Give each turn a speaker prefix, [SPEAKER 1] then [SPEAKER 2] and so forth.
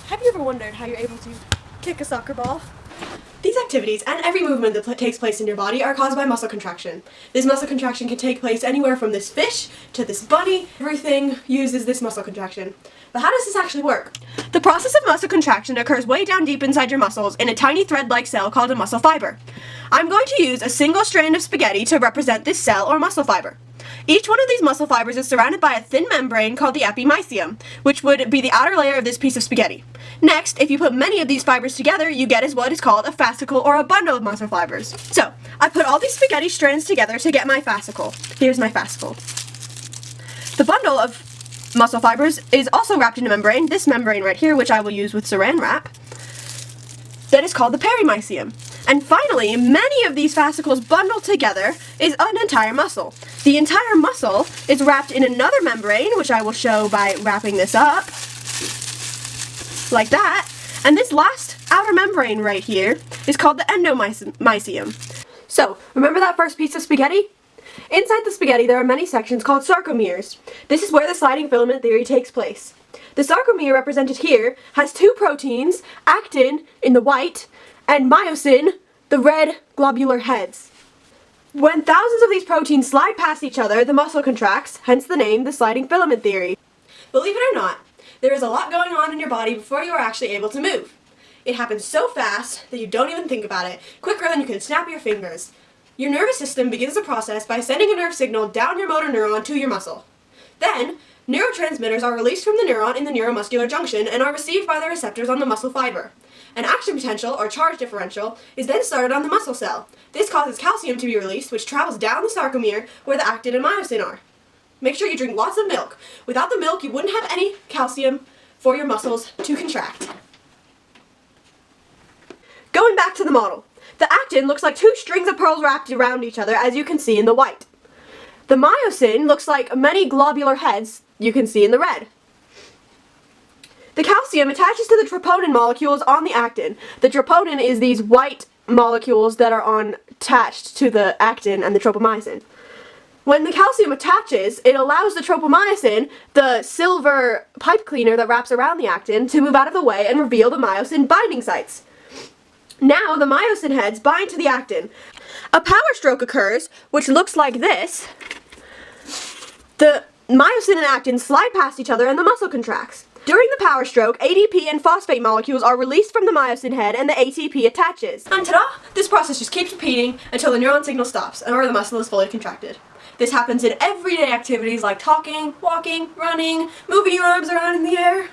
[SPEAKER 1] Have you ever wondered how you're able to kick a soccer ball?
[SPEAKER 2] These activities and every movement that takes place in your body are caused by muscle contraction. This muscle contraction can take place anywhere from this fish to this bunny. Everything uses this muscle contraction. But how does this actually work? The process of muscle contraction occurs way down deep inside your muscles in a tiny thread-like cell called a muscle fiber. I'm going to use a single strand of spaghetti to represent this cell or muscle fiber. Each one of these muscle fibers is surrounded by a thin membrane called the epimysium, which would be the outer layer of this piece of spaghetti. Next, if you put many of these fibers together, you get what is called a fascicle or a bundle of muscle fibers. So, I put all these spaghetti strands together to get my fascicle. Here's my fascicle. The bundle of muscle fibers is also wrapped in a membrane, this membrane right here, which I will use with saran wrap, that is called the perimysium. And finally, many of these fascicles bundled together is an entire muscle. The entire muscle is wrapped in another membrane, which I will show by wrapping this up, like that. And this last outer membrane right here is called the endomysium. So, remember that first piece of spaghetti? Inside the spaghetti there are many sections called sarcomeres. This is where the sliding filament theory takes place. The sarcomere represented here has two proteins, actin in the white, and myosin, the red globular heads. When thousands of these proteins slide past each other, the muscle contracts, hence the name, the sliding filament theory. Believe it or not, there is a lot going on in your body before you are actually able to move. It happens so fast that you don't even think about it, quicker than you can snap your fingers. Your nervous system begins the process by sending a nerve signal down your motor neuron to your muscle. Then, neurotransmitters are released from the neuron in the neuromuscular junction and are received by the receptors on the muscle fiber. An action potential, or charge differential, is then started on the muscle cell. This causes calcium to be released, which travels down the sarcomere where the actin and myosin are. Make sure you drink lots of milk. Without the milk, you wouldn't have any calcium for your muscles to contract. Going back to the model. The actin looks like two strings of pearls wrapped around each other, as you can see in the white. The myosin looks like many globular heads you can see in the red. The calcium attaches to the troponin molecules on the actin. The troponin is these white molecules that are attached to the actin and the tropomyosin. When the calcium attaches, it allows the tropomyosin, the silver pipe cleaner that wraps around the actin, to move out of the way and reveal the myosin binding sites. Now the myosin heads bind to the actin. A power stroke occurs, which looks like this. The myosin and actin slide past each other and the muscle contracts. During the power stroke, ADP and phosphate molecules are released from the myosin head and the ATP attaches. And ta-da! This process just keeps repeating until the neuron signal stops or the muscle is fully contracted. This happens in everyday activities like talking, walking, running, moving your arms around in the air.